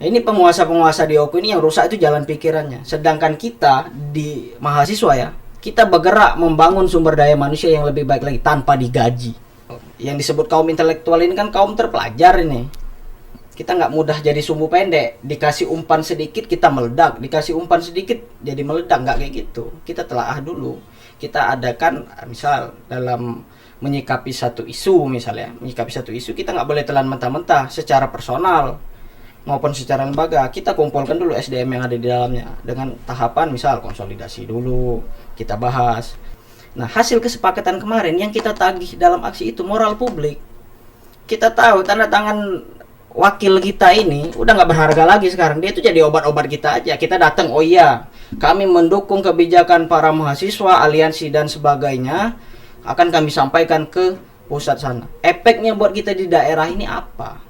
Ini penguasa-penguasa di Oku ini yang rusak itu jalan pikirannya. Sedangkan kita di mahasiswa ya, kita bergerak membangun sumber daya manusia yang lebih baik lagi tanpa digaji. Yang disebut kaum intelektual ini kan kaum terpelajar ini. Kita nggak mudah jadi sumbu pendek. Dikasih umpan sedikit kita meledak, dikasih umpan sedikit jadi meledak, nggak kayak gitu. Kita telaah dulu. Kita adakan misal dalam menyikapi satu isu misalnya, kita nggak boleh telan mentah-mentah secara personal maupun secara lembaga. Kita kumpulkan dulu SDM yang ada di dalamnya dengan tahapan misal konsolidasi dulu, kita bahas. Nah, hasil kesepakatan kemarin yang kita tagih dalam aksi itu moral publik. Kita tahu tanda tangan wakil kita ini udah nggak berharga lagi sekarang. Dia itu jadi obat-obat kita aja. Kita datang, oh iya, kami mendukung kebijakan para mahasiswa, aliansi dan sebagainya, akan kami sampaikan ke pusat sana. Efeknya buat kita di daerah ini apa?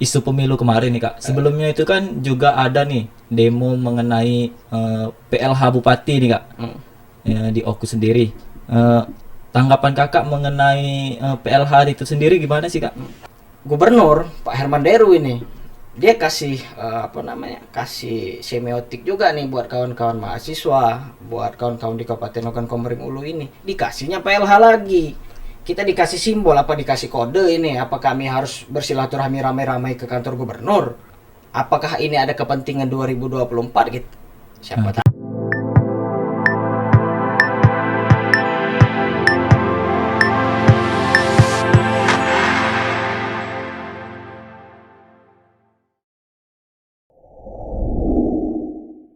Isu pemilu kemarin nih Kak. Sebelumnya itu kan juga ada nih demo mengenai PLH Bupati nih Kak. Di Oku sendiri. Tanggapan Kakak mengenai PLH itu sendiri gimana sih Kak? Gubernur Pak Herman Deru ini dia kasih kasih semiotik juga nih buat kawan-kawan mahasiswa, buat kawan-kawan di Kabupaten Ogan Komering Ulu ini. Dikasihnya PLH lagi. Kita dikasih simbol apa dikasih kode ini? Apa kami harus bersilaturahmi ramai-ramai ke kantor gubernur? Apakah ini ada kepentingan 2024 gitu? Siapa tahu.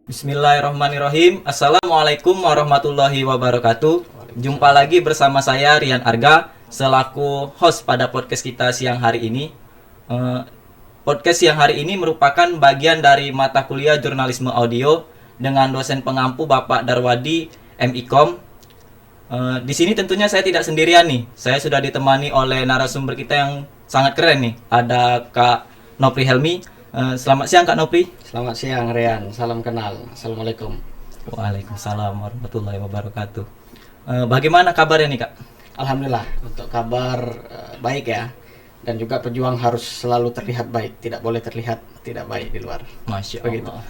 Bismillahirrahmanirrahim. Assalamualaikum warahmatullahi wabarakatuh. Jumpa lagi bersama saya Rian Arga selaku host pada podcast kita siang hari ini. Podcast siang hari ini merupakan bagian dari mata kuliah jurnalisme audio dengan dosen pengampu Bapak Darwadi MIKOM. Di sini tentunya saya tidak sendirian nih. Saya sudah ditemani oleh narasumber kita yang sangat keren nih. Ada Kak Nopri Helmi. Selamat siang Kak Nopri. Selamat siang Rian, salam kenal. Assalamualaikum. Waalaikumsalam warahmatullahi wabarakatuh. Bagaimana kabarnya nih Kak? Alhamdulillah, untuk kabar baik ya. Dan juga pejuang harus selalu terlihat baik, tidak boleh terlihat tidak baik di luar. Masya Begitu. Allah.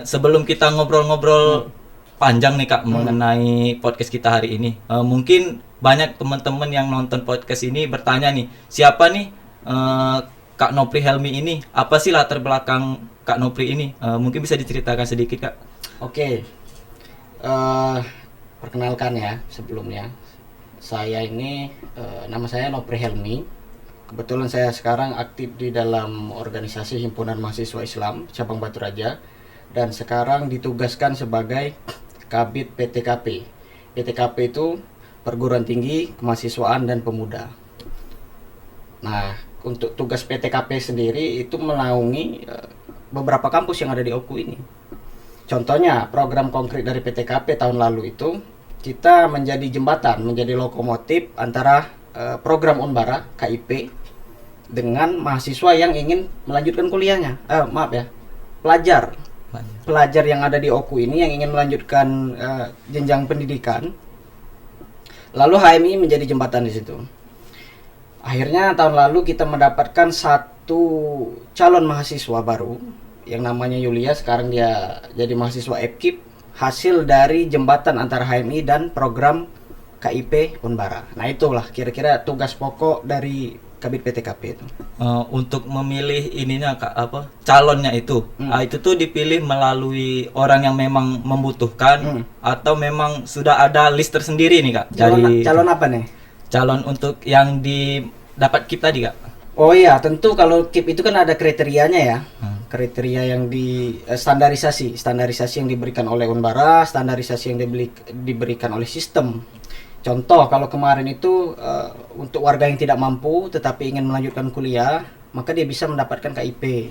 Sebelum kita ngobrol-ngobrol panjang nih Kak mengenai podcast kita hari ini, mungkin banyak teman-teman yang nonton podcast ini bertanya nih, siapa nih Kak Nopri Helmi ini? Apa sih latar belakang Kak Nopri ini? Mungkin bisa diceritakan sedikit Kak? Oke. Perkenalkan ya sebelumnya. Saya ini nama saya Nopri Helmi. Kebetulan saya sekarang aktif di dalam organisasi Himpunan Mahasiswa Islam Cabang Batu Raja dan sekarang ditugaskan sebagai Kabid PTKP. PTKP itu Perguruan Tinggi Kemahasiswaan dan Pemuda. Nah, untuk tugas PTKP sendiri itu menaungi beberapa kampus yang ada di Oku ini. Contohnya program konkret dari PTKP tahun lalu itu kita menjadi jembatan, menjadi lokomotif antara program Unbara KIP dengan mahasiswa yang ingin melanjutkan kuliahnya. Pelajar yang ada di Oku ini yang ingin melanjutkan jenjang pendidikan. Lalu HMI menjadi jembatan di situ. Akhirnya tahun lalu kita mendapatkan satu calon mahasiswa baru yang namanya Yulia, sekarang dia jadi mahasiswa FKIP, hasil dari jembatan antara HMI dan program KIP Unbara. Nah, itulah kira-kira tugas pokok dari Kabid PTKP itu. Untuk memilih ininya Kak, calonnya itu. Itu tuh dipilih melalui orang yang memang membutuhkan atau memang sudah ada list tersendiri nih Kak. Calon apa nih? Calon untuk yang dapat KIP tadi Kak. Oh iya, tentu kalau KIP itu kan ada kriterianya ya. Kriteria yang standarisasi yang diberikan oleh Unbara, standarisasi yang diberikan oleh sistem. Contoh kalau kemarin itu untuk warga yang tidak mampu tetapi ingin melanjutkan kuliah, maka dia bisa mendapatkan KIP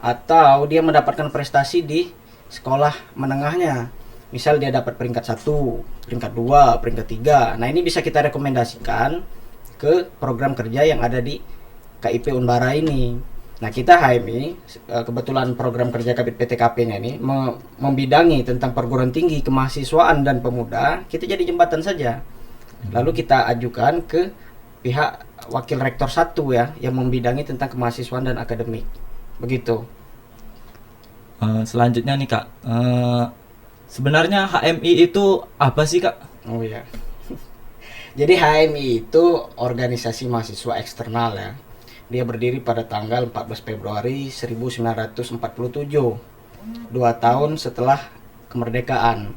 atau dia mendapatkan prestasi di sekolah menengahnya. Misal dia dapat peringkat 1, peringkat 2, peringkat 3. Nah, ini bisa kita rekomendasikan ke program kerja yang ada di KIP Unbara ini. Nah, kita HMI kebetulan program kerja Kabid PTKP-nya ini membidangi tentang perguruan tinggi, kemahasiswaan dan pemuda. Kita jadi jembatan saja. Lalu kita ajukan ke pihak wakil rektor 1 ya yang membidangi tentang kemahasiswaan dan akademik. Begitu. Selanjutnya nih Kak, sebenarnya HMI itu apa sih Kak? Oh ya. Jadi HMI itu organisasi mahasiswa eksternal ya. Dia berdiri pada tanggal 14 Februari 1947, 2 tahun setelah kemerdekaan.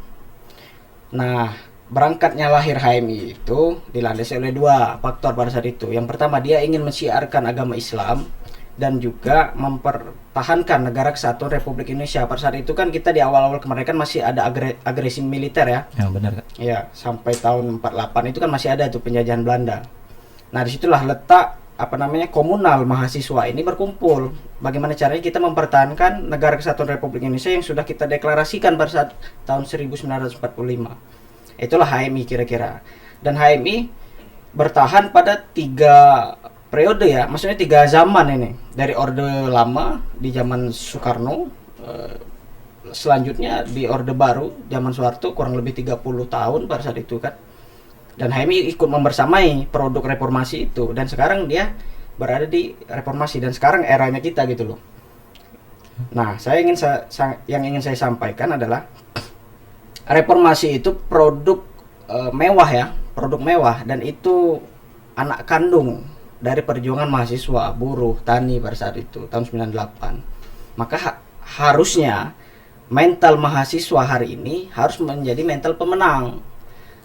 Nah, berangkatnya lahir HMI itu dilandasi oleh dua faktor pada saat itu. Yang pertama, dia ingin mensiarkan agama Islam dan juga mempertahankan negara kesatuan Republik Indonesia. Pada saat itu kan kita di awal-awal kemerdekaan masih ada agresi militer ya. Ya benar Kak. Ya, sampai tahun 48 itu kan masih ada tuh penjajahan Belanda. Nah, disitulah letak komunal mahasiswa ini berkumpul. Bagaimana caranya kita mempertahankan negara kesatuan Republik Indonesia yang sudah kita deklarasikan pada saat tahun 1945. Itulah HMI kira-kira. Dan HMI bertahan pada 3 periode ya, maksudnya 3 zaman ini. Dari Orde Lama di zaman Soekarno, selanjutnya di Orde Baru zaman Soeharto kurang lebih 30 tahun pada saat itu kan. Dan HMI ikut membersamai produk reformasi itu, dan sekarang dia berada di reformasi dan sekarang eranya kita gitu loh. Nah, yang ingin saya sampaikan adalah reformasi itu produk mewah ya, produk mewah, dan itu anak kandung dari perjuangan mahasiswa, buruh, tani pada saat itu tahun 98. Maka harusnya mental mahasiswa hari ini harus menjadi mental pemenang,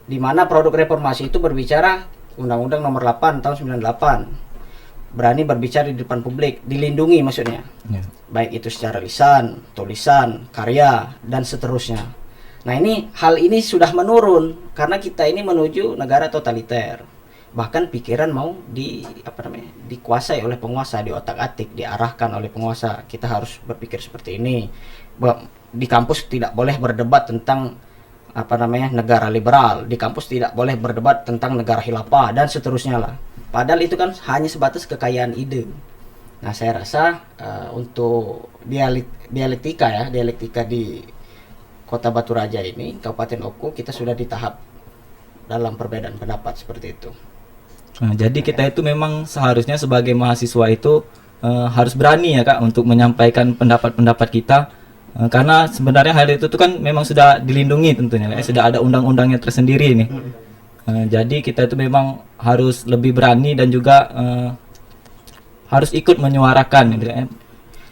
di mana produk reformasi itu berbicara Undang-Undang Nomor 8 tahun 98, berani berbicara di depan publik, dilindungi maksudnya, baik itu secara lisan, tulisan, karya, dan seterusnya. Nah, hal ini sudah menurun karena kita ini menuju negara totaliter. Bahkan pikiran mau dikuasai oleh penguasa, diotak-atik, diarahkan oleh penguasa. Kita harus berpikir seperti ini. Di kampus tidak boleh berdebat tentang negara liberal, di kampus tidak boleh berdebat tentang negara khilafah, dan seterusnya lah. Padahal itu kan hanya sebatas kekayaan ide. Nah, saya rasa untuk dialektika di Kota Batu Raja ini, Kabupaten Oku, kita sudah di tahap dalam perbedaan pendapat seperti itu. Nah, jadi kita itu memang seharusnya sebagai mahasiswa itu harus berani ya Kak untuk menyampaikan pendapat-pendapat kita, karena sebenarnya hal itu tuh kan memang sudah dilindungi tentunya, sudah ada undang-undangnya tersendiri nih. Jadi kita itu memang harus lebih berani dan juga harus ikut menyuarakan gitu kan.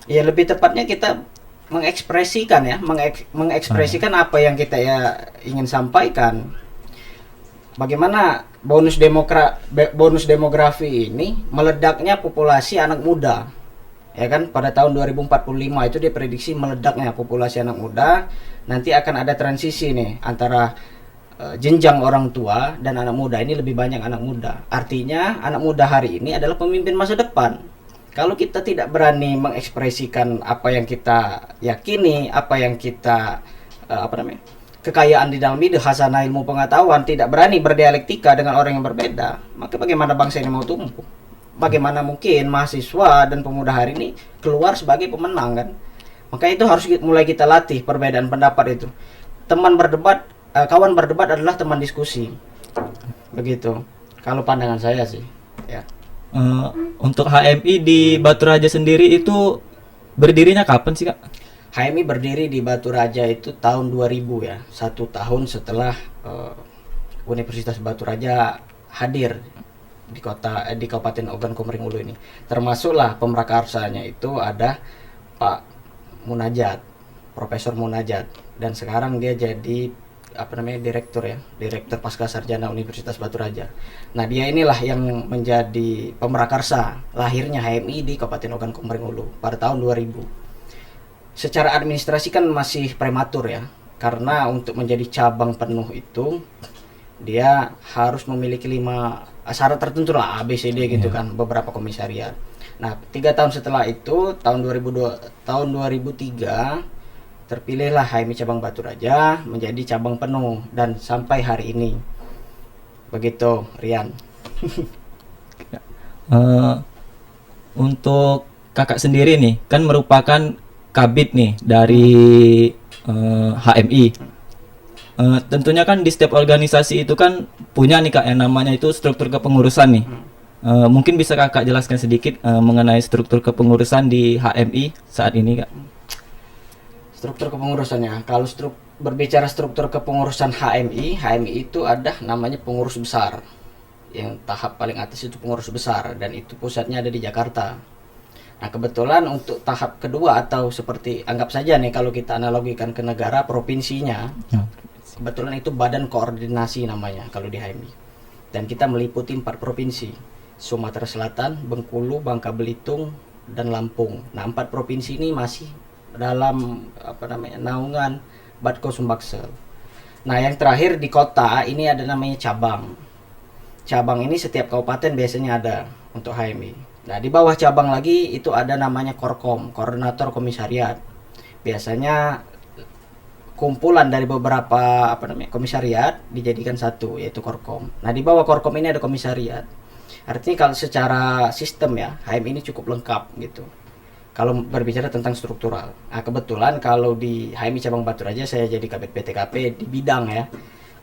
Ya, lebih tepatnya kita mengekspresikan ya, mengekspresikan apa yang kita ingin sampaikan. Bagaimana bonus demografi ini meledaknya populasi anak muda, ya kan? Pada tahun 2045 itu diprediksi meledaknya populasi anak muda. Nanti akan ada transisi nih antara jenjang orang tua dan anak muda. Ini lebih banyak anak muda. Artinya anak muda hari ini adalah pemimpin masa depan. Kalau kita tidak berani mengekspresikan apa yang kita yakini, apa yang kita kekayaan di dalam ide, hasanah ilmu pengetahuan, tidak berani berdialektika dengan orang yang berbeda, maka bagaimana bangsa ini mau tumbuh? Bagaimana mungkin mahasiswa dan pemuda hari ini keluar sebagai pemenang kan? Maka itu harus mulai kita latih perbedaan pendapat itu. Teman berdebat, kawan berdebat adalah teman diskusi. Begitu. Kalau pandangan saya sih, ya. Untuk HMI di Batu Raja sendiri itu berdirinya kapan sih Kak? HMI berdiri di Batu Raja itu tahun 2000 ya, 1 tahun setelah Universitas Batu Raja hadir di Kabupaten Ogan Komering Ulu ini. Termasuklah pemrakarsanya itu ada Pak Munajat, Profesor Munajat, dan sekarang dia jadi Direktur Pasca Sarjana Universitas Batu Raja. Nah, dia inilah yang menjadi pemrakarsa lahirnya HMI di Kabupaten Ogan Komering Ulu pada tahun 2000. Secara administrasi kan masih prematur ya, karena untuk menjadi cabang penuh itu dia harus memiliki 5 syarat tertentu lah, ABCD gitu kan, beberapa komisariat. Nah, 3 tahun setelah itu tahun 2003 terpilihlah HMI cabang Batu Raja menjadi cabang penuh dan sampai hari ini. Begitu, Rian. Untuk kakak sendiri nih kan merupakan kabid nih dari HMI. Tentunya kan di setiap organisasi itu kan punya nih Kak yang namanya itu struktur kepengurusan nih. Mungkin bisa kakak jelaskan sedikit mengenai struktur kepengurusan di HMI saat ini, kak? Struktur kepengurusannya, kalau berbicara struktur kepengurusan HMI itu ada namanya pengurus besar. Yang tahap paling atas itu pengurus besar, dan itu pusatnya ada di Jakarta. Nah, kebetulan untuk tahap kedua, atau seperti anggap saja nih kalau kita analogikan ke negara, provinsinya, kebetulan itu Badan Koordinasi namanya kalau di HMI. Dan kita meliputi 4 provinsi, Sumatera Selatan, Bengkulu, Bangka Belitung, dan Lampung. Nah, 4 provinsi ini masih dalam naungan Batko Sumbaksel. Nah, yang terakhir di kota ini ada namanya cabang. Cabang ini setiap kabupaten biasanya ada untuk HMI. Nah, di bawah cabang lagi itu ada namanya Korkom, Koordinator Komisariat. Biasanya kumpulan dari beberapa komisariat dijadikan satu, yaitu Korkom. Nah, di bawah Korkom ini ada komisariat. Artinya kalau secara sistem ya, HMI ini cukup lengkap gitu. Kalau berbicara tentang struktural. Nah, kebetulan kalau di HMI Cabang Baturaja saya jadi Kabid PTKP di bidang ya.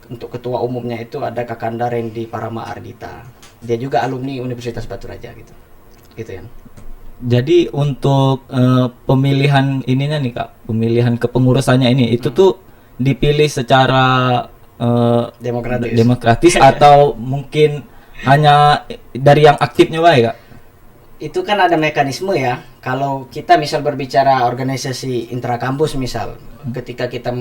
Untuk ketua umumnya itu ada Kakanda Rendi Parama Ardita. Dia juga alumni Universitas Baturaja gitu. Gitu ya. Jadi untuk pemilihan ininya nih kak, pemilihan kepengurusannya ini itu tuh dipilih secara demokratis atau mungkin hanya dari yang aktifnya baik kak? Itu kan ada mekanisme ya. Kalau kita misal berbicara organisasi intrakampus misal, ketika kita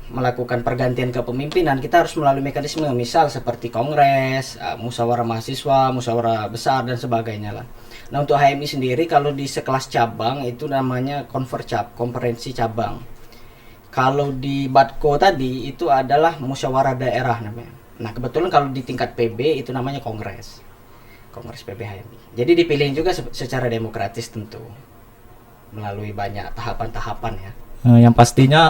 melakukan pergantian kepemimpinan, kita harus melalui mekanisme misal seperti kongres, musyawarah mahasiswa, musyawarah besar dan sebagainya lah. Nah, untuk HMI sendiri kalau di sekelas cabang itu namanya konfercap, konferensi cabang. Kalau di Batko tadi itu adalah musyawarah daerah namanya. Nah, kebetulan kalau di tingkat PB itu namanya kongres. Kongres PB HMI. Jadi dipilih juga secara demokratis tentu. Melalui banyak tahapan-tahapan ya. Yang pastinya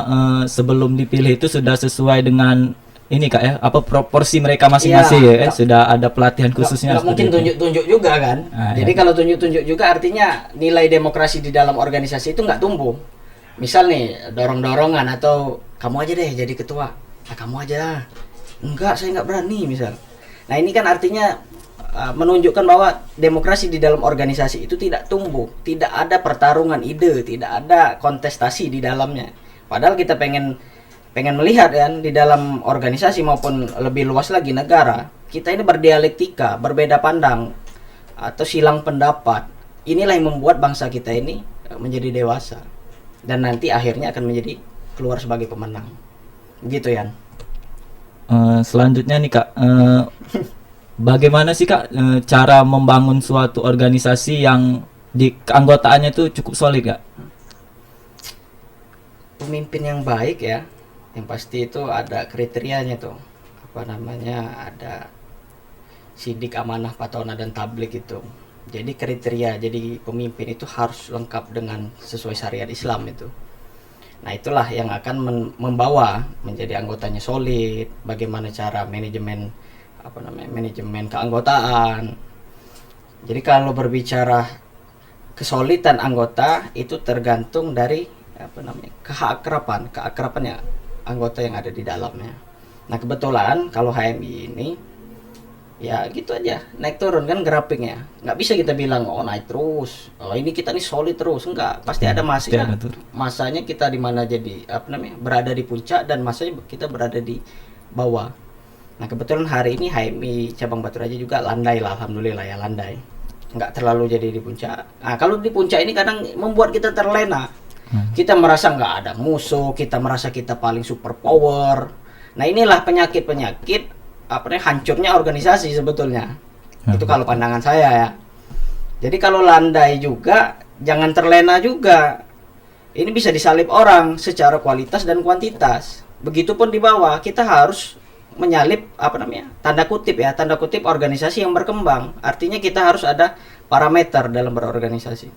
sebelum dipilih itu sudah sesuai dengan ini kak ya, apa proporsi mereka masing-masing ya, sudah ada pelatihan khususnya. Nggak mungkin tunjuk-tunjuk juga kan. Jadi kalau tunjuk-tunjuk juga artinya nilai demokrasi di dalam organisasi itu nggak tumbuh. Misal nih dorong-dorongan atau kamu aja deh jadi ketua, nah kamu aja. Enggak, saya nggak berani misal. Nah ini kan artinya menunjukkan bahwa demokrasi di dalam organisasi itu tidak tumbuh, tidak ada pertarungan ide, tidak ada kontestasi di dalamnya. Padahal kita pengen melihat kan di dalam organisasi maupun lebih luas lagi negara, kita ini berdialektika, berbeda pandang atau silang pendapat. Inilah yang membuat bangsa kita ini menjadi dewasa dan nanti akhirnya akan menjadi keluar sebagai pemenang. Begitu ya. Selanjutnya nih kak, bagaimana sih kak cara membangun suatu organisasi yang di keanggotaannya itu cukup solid kak? Pemimpin yang baik ya, yang pasti itu ada kriterianya tuh, ada sidik, amanah, patona dan tablik itu. Jadi kriteria jadi pemimpin itu harus lengkap dengan sesuai syariat Islam itu. Nah itulah yang akan membawa menjadi anggotanya solid, bagaimana cara manajemen keanggotaan. Jadi kalau berbicara kesolidan anggota itu tergantung dari keakraban ya anggota yang ada di dalamnya. Nah kebetulan kalau HMI ini ya gitu aja, naik turun kan grafiknya. Nggak bisa kita bilang oh naik terus, oh ini kita nih solid terus, enggak, pasti ada masanya kita di mana jadi berada di puncak dan masanya kita berada di bawah. Nah kebetulan hari ini HMI Cabang Baturaja juga landai lah, alhamdulillah ya landai, nggak terlalu jadi di puncak. Nah kalau di puncak ini kadang membuat kita terlena, kita merasa nggak ada musuh, kita merasa kita paling super power. Nah inilah penyakit hancurnya organisasi sebetulnya. Itu kalau pandangan saya ya. Jadi kalau landai juga jangan terlena juga. Ini bisa disalip orang secara kualitas dan kuantitas. Begitupun di bawah kita harus menyalip tanda kutip organisasi yang berkembang. Artinya kita harus ada parameter dalam berorganisasi.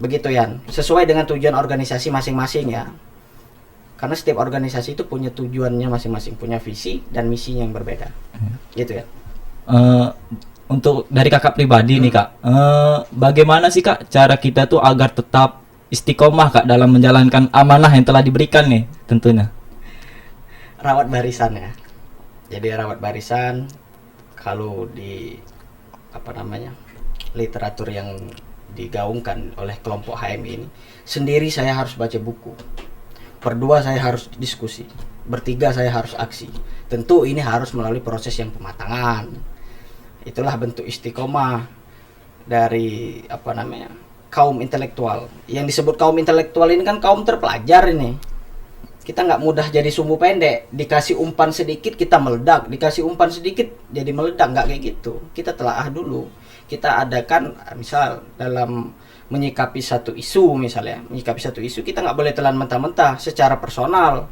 Begitu ya, sesuai dengan tujuan organisasi masing-masing ya. Karena setiap organisasi itu punya tujuannya masing-masing, punya visi dan misinya yang berbeda. Gitu ya. Untuk dari kakak pribadi nih kak, bagaimana sih kak cara kita tuh agar tetap istiqomah kak dalam menjalankan amanah yang telah diberikan nih tentunya? Rawat barisan ya. Jadi rawat barisan, kalau di literatur yang digaungkan oleh kelompok HMI ini, sendiri saya harus baca buku, berdua saya harus diskusi, bertiga saya harus aksi. Tentu ini harus melalui proses yang pematangan. Itulah bentuk istiqomah dari kaum intelektual. Yang disebut kaum intelektual ini kan kaum terpelajar ini. Kita nggak mudah jadi sumbu pendek. Dikasih umpan sedikit kita meledak, dikasih umpan sedikit jadi meledak, nggak kayak gitu. Kita telaah dulu. Kita adakan misal dalam menyikapi satu isu kita nggak boleh telan mentah-mentah secara personal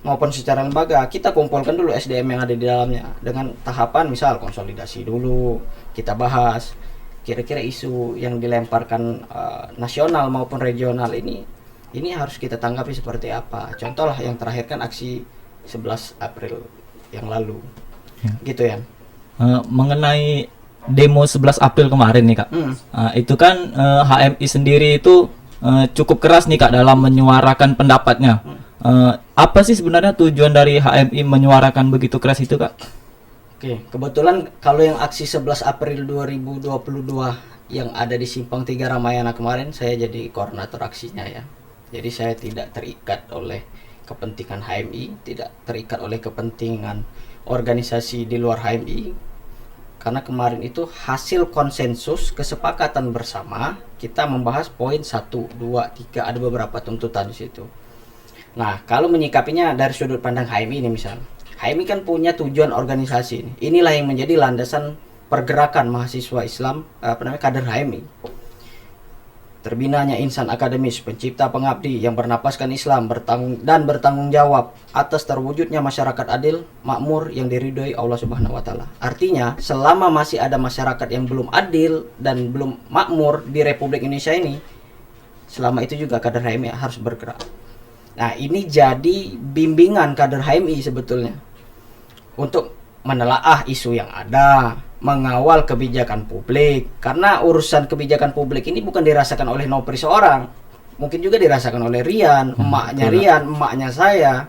maupun secara lembaga. Kita kumpulkan dulu SDM yang ada di dalamnya dengan tahapan misal konsolidasi dulu, kita bahas kira-kira isu yang dilemparkan nasional maupun regional ini harus kita tanggapi seperti apa. Contoh lah yang terakhir kan aksi 11 April yang lalu gitu ya. Mengenai demo 11 April kemarin nih Kak, itu kan HMI sendiri itu cukup keras nih Kak dalam menyuarakan pendapatnya. Apa sih sebenarnya tujuan dari HMI menyuarakan begitu keras itu Kak? Oke, kebetulan kalau yang aksi 11 April 2022 yang ada di Simpang 3 Ramayana kemarin, saya jadi koordinator aksinya ya. Jadi saya tidak terikat oleh kepentingan HMI, tidak terikat oleh kepentingan organisasi di luar HMI. Karena kemarin itu hasil konsensus kesepakatan bersama, kita membahas poin 1, 2, 3, ada beberapa tuntutan di situ. Nah, kalau menyikapinya dari sudut pandang HMI ini misal, HMI kan punya tujuan organisasi. Inilah yang menjadi landasan pergerakan mahasiswa Islam, kader HMI. Terbinanya insan akademis, pencipta pengabdi yang bernapaskan Islam, bertanggung jawab atas terwujudnya masyarakat adil, makmur yang diridhoi Allah Subhanahu wa taala. Artinya, selama masih ada masyarakat yang belum adil dan belum makmur di Republik Indonesia ini, selama itu juga kader HMI harus bergerak. Nah, ini jadi bimbingan kader HMI sebetulnya untuk menelaah isu yang ada, mengawal kebijakan publik. Karena urusan kebijakan publik ini bukan dirasakan oleh Nopri seorang, mungkin juga dirasakan oleh Rian, emaknya saya.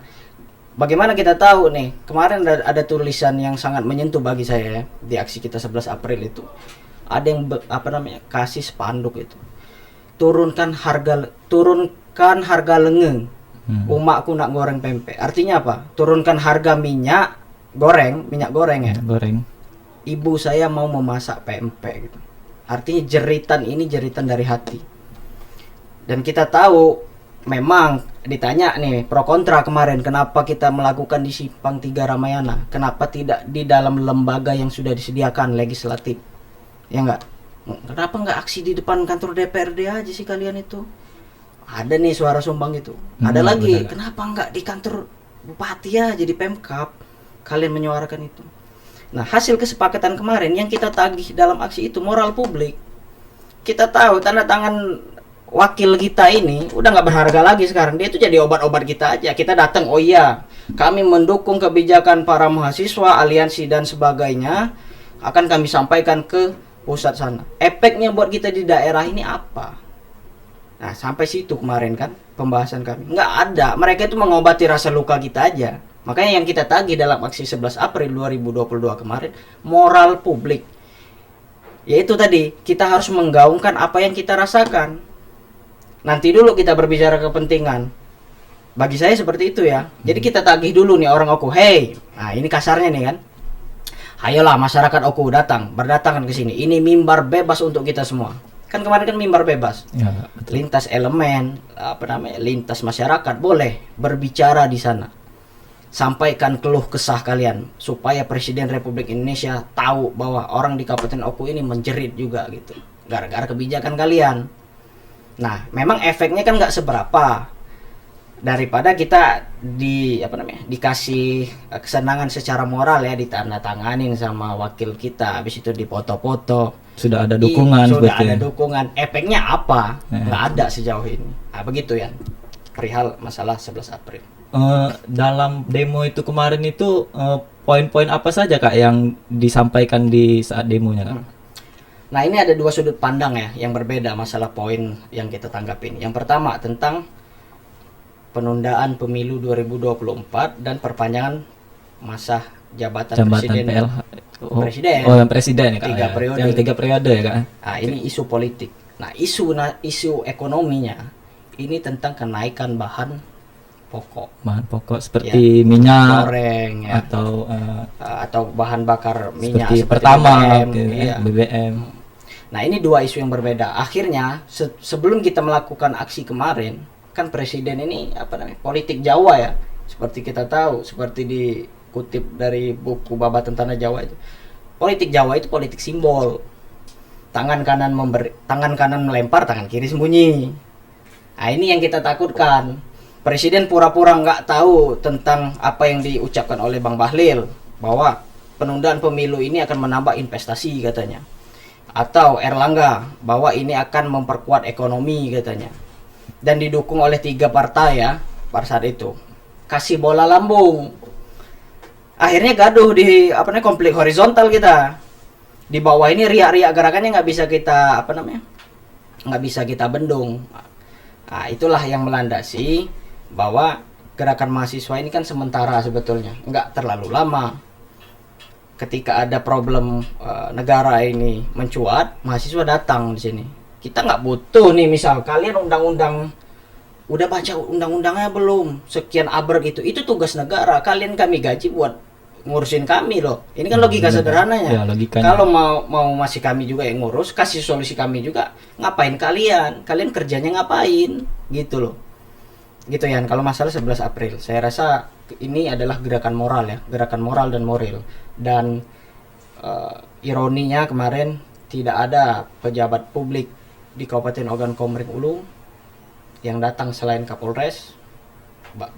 Bagaimana kita tahu nih, kemarin ada tulisan yang sangat menyentuh bagi saya ya, di aksi kita 11 April itu. Ada yang kasih spanduk itu. Turunkan harga lengeng. Umakku nak goreng pempek. Artinya apa? Turunkan harga minyak goreng ya. Ibu saya mau memasak pempek gitu. Artinya jeritan ini jeritan dari hati. Dan kita tahu memang ditanya nih pro kontra kemarin, kenapa kita melakukan di Simpang 3 Ramayana? Kenapa tidak di dalam lembaga yang sudah disediakan legislatif? Ya enggak? Kenapa enggak aksi di depan kantor DPRD aja sih kalian itu? Ada nih suara sumbang itu. Ada lagi, kenapa enggak di kantor bupati aja di Pemkab? Kalian menyuarakan itu. Nah, hasil kesepakatan kemarin yang kita tagih dalam aksi itu moral publik. Kita tahu tanda tangan wakil kita ini udah nggak berharga lagi sekarang. Dia itu jadi obat-obat kita aja. Kita datang, oh iya, kami mendukung kebijakan para mahasiswa, aliansi dan sebagainya, akan kami sampaikan ke pusat sana. Efeknya buat kita di daerah ini apa? Nah, sampai situ kemarin kan pembahasan kami. Nggak ada. Mereka itu mengobati rasa luka kita aja. Makanya yang kita tagih dalam aksi 11 April 2022 kemarin, moral publik. Yaitu tadi, kita harus menggaungkan apa yang kita rasakan. Nanti dulu kita berbicara kepentingan. Bagi saya seperti itu ya. Jadi kita tagih dulu nih orang Oku. Hey, nah ini kasarnya nih kan. Ayolah masyarakat Oku berdatangan ke sini. Ini mimbar bebas untuk kita semua. Kan kemarin kan mimbar bebas. Ya, lintas elemen, lintas masyarakat boleh berbicara di sana. Sampaikan keluh kesah kalian supaya Presiden Republik Indonesia tahu bahwa orang di Kabupaten Oku ini menjerit juga gitu gara-gara kebijakan kalian. Nah, memang efeknya kan nggak seberapa daripada kita dikasih kesenangan secara moral ya, ditandatanganin sama wakil kita, habis itu dipoto-foto. Sudah ada dukungan. Sudah ada dukungan. Efeknya apa? Nggak ada sejauh ini. Nah, begitu ya. Perihal masalah 11 April. Dalam demo itu kemarin itu poin-poin apa saja Kak yang disampaikan di saat demonya Kak? Nah, ini ada dua sudut pandang ya yang berbeda masalah poin yang kita tanggapin. Yang pertama tentang penundaan pemilu 2024 dan perpanjangan masa jabatan Jabatan presiden. PLH. Presiden. Oh, yang presiden ya, Kak. 3 periode. Yang 3 periode ya, Kak. Nah, ini isu politik. Nah, isu ekonominya ini tentang kenaikan bahan pokok, Bahan pokok seperti minyak goreng ya, atau bahan bakar minyak seperti seperti Pertamax, BBM, ya, BBM. Nah, ini dua isu yang berbeda. Akhirnya sebelum kita melakukan aksi kemarin, kan presiden ini politik Jawa ya. Seperti kita tahu, seperti dikutip dari buku Babatan Tanah Jawa itu. Politik Jawa itu politik simbol. Tangan kanan melempar, tangan kiri sembunyi. Nah, ini yang kita takutkan. Presiden pura-pura nggak tahu tentang apa yang diucapkan oleh Bang Bahlil, bahwa penundaan pemilu ini akan menambah investasi katanya. Atau Erlangga, bahwa ini akan memperkuat ekonomi katanya. Dan didukung oleh 3 partai ya pada saat itu. Kasih bola lambung. Akhirnya gaduh di konflik horizontal kita. Di bawah ini riak-riak gerakannya nggak bisa kita nggak bisa kita bendung. Nah, itulah yang melandasi bahwa gerakan mahasiswa ini kan sementara sebetulnya, nggak terlalu lama. Ketika ada problem negara ini mencuat, mahasiswa datang di sini. Kita nggak butuh nih, misal kalian udah baca undang-undangnya belum? Sekian abad itu tugas negara. Kalian kami gaji buat ngurusin kami loh. Ini kan logika sederhananya. Ya, logikanya. Kalau mau masih kami juga yang ngurus, kasih solusi kami juga. Ngapain kalian? Kalian kerjanya ngapain? Gitu loh. Gitu ya. Kalau masalah 11 April, saya rasa ini adalah gerakan moral ya, gerakan moral dan moral. Dan ironinya kemarin tidak ada pejabat publik di Kabupaten Ogan Komering Ulu yang datang selain Kapolres.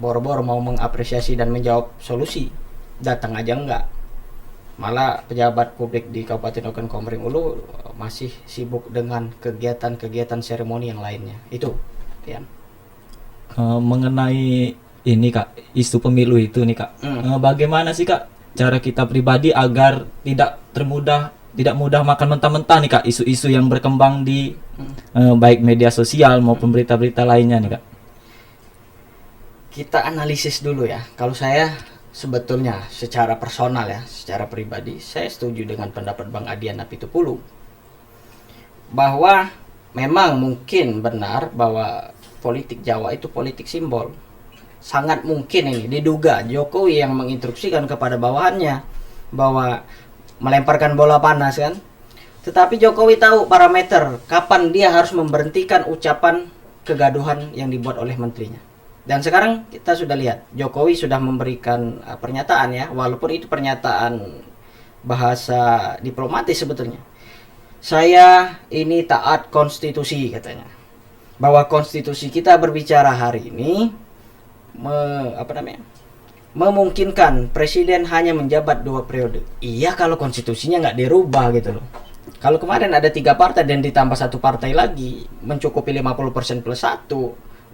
Boro-boro mau mengapresiasi dan menjawab solusi, datang aja enggak. Malah pejabat publik di Kabupaten Ogan Komering Ulu masih sibuk dengan kegiatan-kegiatan seremoni yang lainnya. Itu ya. Mengenai ini Kak, isu pemilu itu nih Kak. Bagaimana sih Kak cara kita pribadi agar tidak mudah makan mentah-mentah nih Kak, isu-isu yang berkembang di baik media sosial maupun berita-berita lainnya nih Kak. Kita analisis dulu ya. Kalau saya sebetulnya secara personal ya, secara pribadi, saya setuju dengan pendapat Bang Adian Apitupulu bahwa memang mungkin benar bahwa politik Jawa itu politik simbol. Sangat mungkin ini diduga Jokowi yang menginstruksikan kepada bawahannya bahwa melemparkan bola panas kan. Tetapi Jokowi tahu parameter kapan dia harus memberhentikan ucapan kegaduhan yang dibuat oleh menterinya. Dan sekarang kita sudah lihat Jokowi sudah memberikan pernyataan ya, walaupun itu pernyataan bahasa diplomatis sebetulnya. Saya ini taat konstitusi katanya. Bahwa konstitusi kita berbicara hari ini memungkinkan presiden hanya menjabat 2 periode. Iya, kalau konstitusinya nggak dirubah gitu loh. Kalau kemarin ada 3 partai dan ditambah 1 partai lagi mencukupi 50% plus 1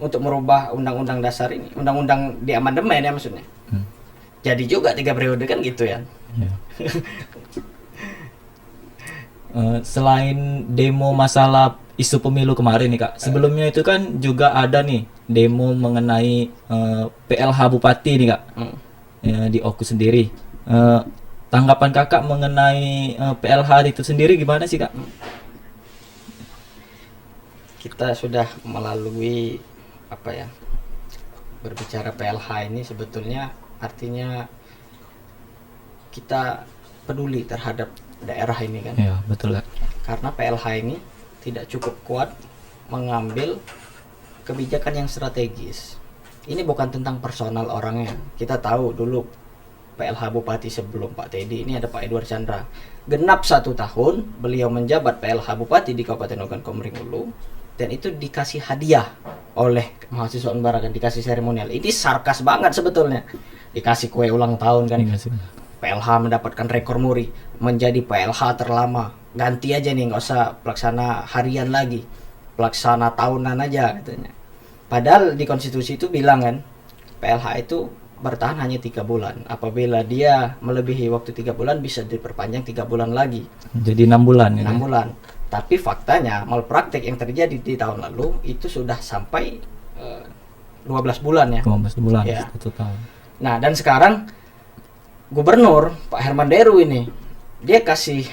untuk merubah undang-undang dasar ini, undang-undang di amandemen ya maksudnya. Jadi juga 3 periode kan gitu ya. Selain demo masalah isu pemilu kemarin nih Kak, sebelumnya itu kan juga ada nih demo mengenai PLH Bupati nih Kak, di Oku sendiri. Tanggapan Kakak mengenai PLH itu sendiri gimana sih Kak? Kita sudah melalui berbicara PLH ini sebetulnya artinya kita peduli terhadap daerah ini kan. Ya, betul Kak. Karena PLH ini tidak cukup kuat mengambil kebijakan yang strategis. Ini bukan tentang personal orangnya. Kita tahu dulu PLH Bupati sebelum Pak Teddy ini ada Pak Edward Chandra. Genap 1 tahun beliau menjabat PLH Bupati di Kabupaten Ogan Komering Ulu, dan itu dikasih hadiah oleh mahasiswa Unbara kan, dikasih seremonial. Ini sarkas banget sebetulnya. Dikasih kue ulang tahun kan. PLH mendapatkan rekor muri, menjadi PLH terlama. Ganti aja nih, nggak usah pelaksana harian lagi, pelaksana tahunan aja katanya. Padahal di konstitusi itu bilang kan, PLH itu bertahan hanya 3 bulan. Apabila dia melebihi waktu 3 bulan bisa diperpanjang 3 bulan lagi. Jadi 6 bulan. 6 bulan. Tapi faktanya malpraktek yang terjadi di tahun lalu itu sudah sampai 12 bulan ya. 12 bulan, ya. 1 tahun. Nah, dan sekarang Gubernur Pak Herman Deru ini dia kasih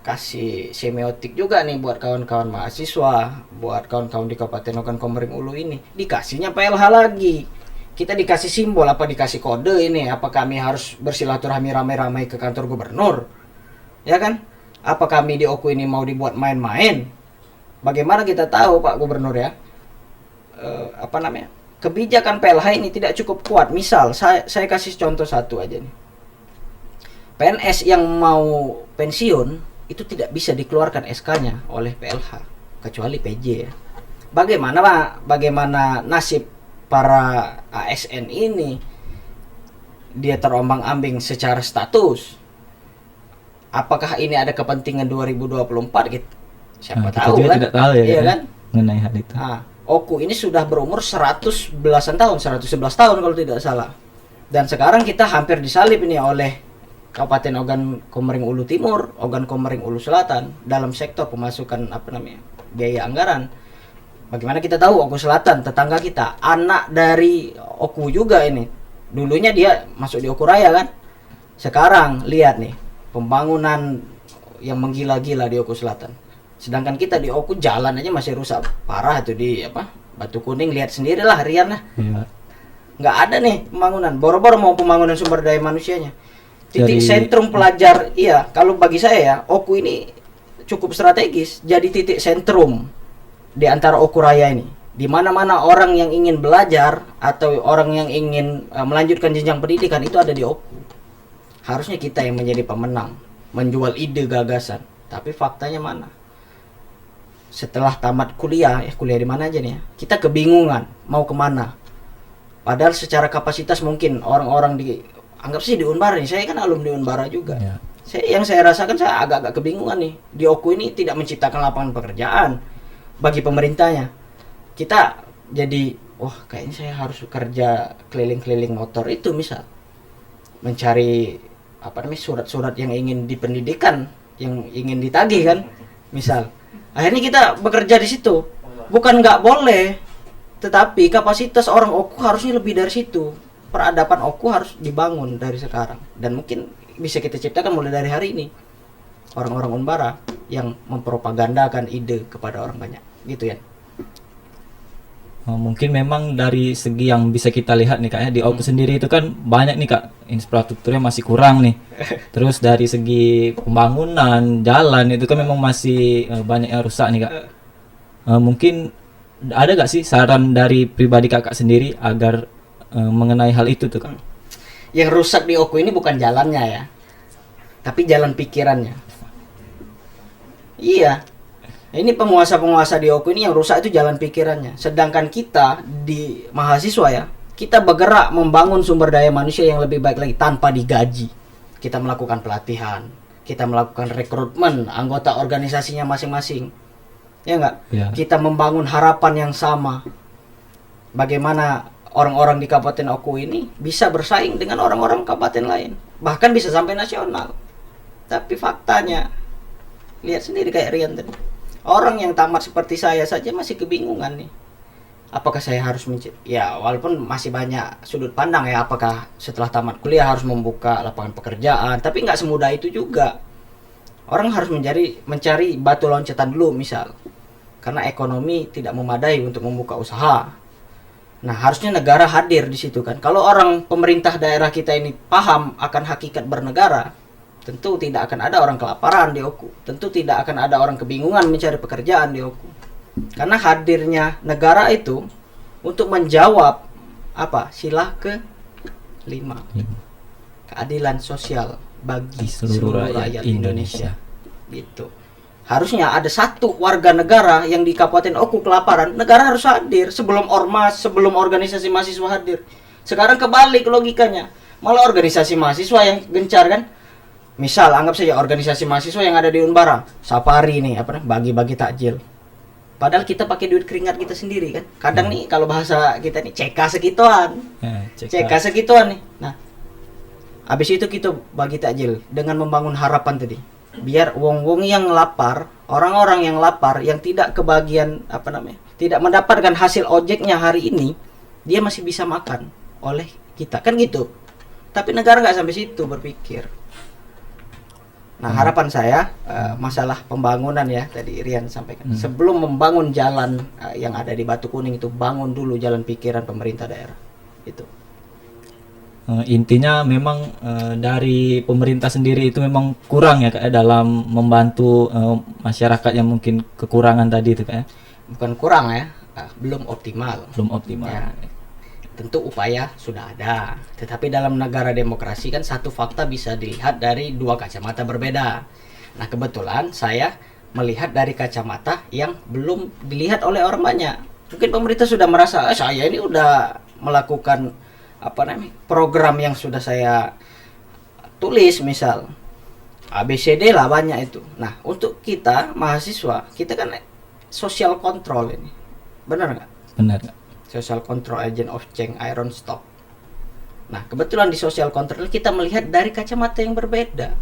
kasih semiotik juga nih buat kawan-kawan mahasiswa, buat kawan-kawan di Kabupaten Ogan Komering Ulu ini. Dikasihnya PLH lagi. Kita dikasih simbol apa dikasih kode ini, apa kami harus bersilaturahmi ramai-ramai ke kantor gubernur? Ya kan? Apa kami di Oku ini mau dibuat main-main? Bagaimana kita tahu Pak Gubernur ya? Kebijakan PLH ini tidak cukup kuat. Misal saya kasih contoh satu aja nih. PNS yang mau pensiun itu tidak bisa dikeluarkan SK-nya oleh PLH kecuali PJ ya. Bagaimana Pak? Bagaimana nasib para ASN ini? Dia terombang-ambing secara status. Apakah ini ada kepentingan 2024 gitu? Siapa tahu juga kan? tidak tahu ya, iya kan? mengenai hal itu. Oku ini sudah berumur 100 belasan tahun, 111 tahun kalau tidak salah. Dan sekarang kita hampir disalib ini oleh Kabupaten Ogan Komering Ulu Timur, Ogan Komering Ulu Selatan dalam sektor pemasukan biaya anggaran. Bagaimana kita tahu Oku Selatan, tetangga kita, anak dari Oku juga ini. Dulunya dia masuk di Oku Raya kan. Sekarang lihat nih, pembangunan yang menggila-gila di Oku Selatan. Sedangkan kita di Oku jalan aja masih rusak parah tuh di Batu Kuning, lihat sendirilah Rian lah. Iya. Nggak ada nih pembangunan. Boro-boro mau pembangunan sumber daya manusianya. Titik Jadi, sentrum pelajar, iya. Kalau bagi saya ya, Oku ini cukup strategis. Jadi titik sentrum di antara Oku Raya ini. Di mana-mana orang yang ingin belajar atau orang yang ingin melanjutkan jenjang pendidikan itu ada di Oku. Harusnya kita yang menjadi pemenang, menjual ide gagasan. Tapi faktanya mana? Setelah tamat kuliah di mana aja nih ya, kita kebingungan mau kemana. Padahal secara kapasitas mungkin orang-orang anggap sih di Unbara nih, saya kan alumni Unbara juga. Ya. Yang saya rasakan saya agak-agak kebingungan nih. Di Oku ini tidak menciptakan lapangan pekerjaan bagi pemerintahnya. Kita jadi, kayaknya saya harus kerja keliling-keliling motor itu misal. Mencari surat-surat yang ingin dipendidikan, yang ingin ditagih kan, misal. Akhirnya kita bekerja di situ. Bukan nggak boleh, tetapi kapasitas orang Oku harusnya lebih dari situ. Peradaban Oku harus dibangun dari sekarang. Dan mungkin bisa kita ciptakan mulai dari hari ini. Orang-orang Unbara yang mempropagandakan ide kepada orang banyak. Gitu ya. Mungkin memang dari segi yang bisa kita lihat nih Kak ya, di Oku sendiri itu kan banyak nih Kak, infrastrukturnya masih kurang nih. Terus dari segi pembangunan jalan itu kan memang masih banyak yang rusak nih Kak. Mungkin ada gak sih saran dari pribadi Kakak sendiri agar mengenai hal itu tuh Kak? Yang rusak di Oku ini bukan jalannya ya, tapi jalan pikirannya. Iya. Ini penguasa-penguasa di Oku ini yang rusak itu jalan pikirannya. Sedangkan kita di mahasiswa ya, kita bergerak membangun sumber daya manusia yang lebih baik lagi tanpa digaji. Kita melakukan pelatihan, kita melakukan rekrutmen anggota organisasinya masing-masing. Ya enggak? Ya. Kita membangun harapan yang sama. Bagaimana orang-orang di Kabupaten Oku ini bisa bersaing dengan orang-orang kabupaten lain. Bahkan bisa sampai nasional. Tapi faktanya, lihat sendiri kayak Rian tadi. Orang yang tamat seperti saya saja masih kebingungan nih. Apakah saya harus ya walaupun masih banyak sudut pandang ya, apakah setelah tamat kuliah harus membuka lapangan pekerjaan, tapi nggak semudah itu juga. Orang harus mencari batu loncatan dulu misal. Karena ekonomi tidak memadai untuk membuka usaha. Nah, harusnya negara hadir di situ kan. Kalau orang pemerintah daerah kita ini paham akan hakikat bernegara, tentu tidak akan ada orang kelaparan di Oku. Tentu tidak akan ada orang kebingungan mencari pekerjaan di Oku. Karena hadirnya negara itu untuk menjawab sila ke-5. Keadilan sosial bagi seluruh rakyat Indonesia. Gitu. Harusnya ada satu warga negara yang di Kabupaten Oku kelaparan, negara harus hadir sebelum ormas, sebelum organisasi mahasiswa hadir. Sekarang kebalik logikanya. Malah organisasi mahasiswa yang gencar kan. Misal anggap saja organisasi mahasiswa yang ada di Unbara, Safari nih bagi-bagi takjil. Padahal kita pakai duit keringat kita sendiri kan. Kadang nih kalau bahasa kita nih CK segituan. CK segituan nih. Nah, habis itu kita bagi takjil dengan membangun harapan tadi. Biar wong-wong yang lapar, orang-orang yang lapar yang tidak kebagian tidak mendapatkan hasil ojeknya hari ini, dia masih bisa makan oleh kita. Kan gitu. Tapi negara nggak sampai situ berpikir. Nah, harapan saya masalah pembangunan ya, tadi Rian sampaikan. Sebelum membangun jalan yang ada di Batu Kuning itu, bangun dulu jalan pikiran pemerintah daerah. Itu. Intinya memang dari pemerintah sendiri itu memang kurang ya Kak ya, dalam membantu masyarakat yang mungkin kekurangan tadi itu Kak ya. Bukan kurang ya, belum optimal. Belum optimal. Ya. Tentu upaya sudah ada, tetapi dalam negara demokrasi kan satu fakta bisa dilihat dari dua kacamata berbeda. Nah, kebetulan saya melihat dari kacamata yang belum dilihat oleh orang banyak. Mungkin pemerintah sudah merasa saya ini udah melakukan program yang sudah saya tulis, misal ABCD lah banyak itu. Nah, untuk kita mahasiswa, kita kan social control ini, benar nggak? Benar nggak? Social control agent of change, iron stock. Nah, kebetulan di social control kita melihat dari kacamata yang berbeda.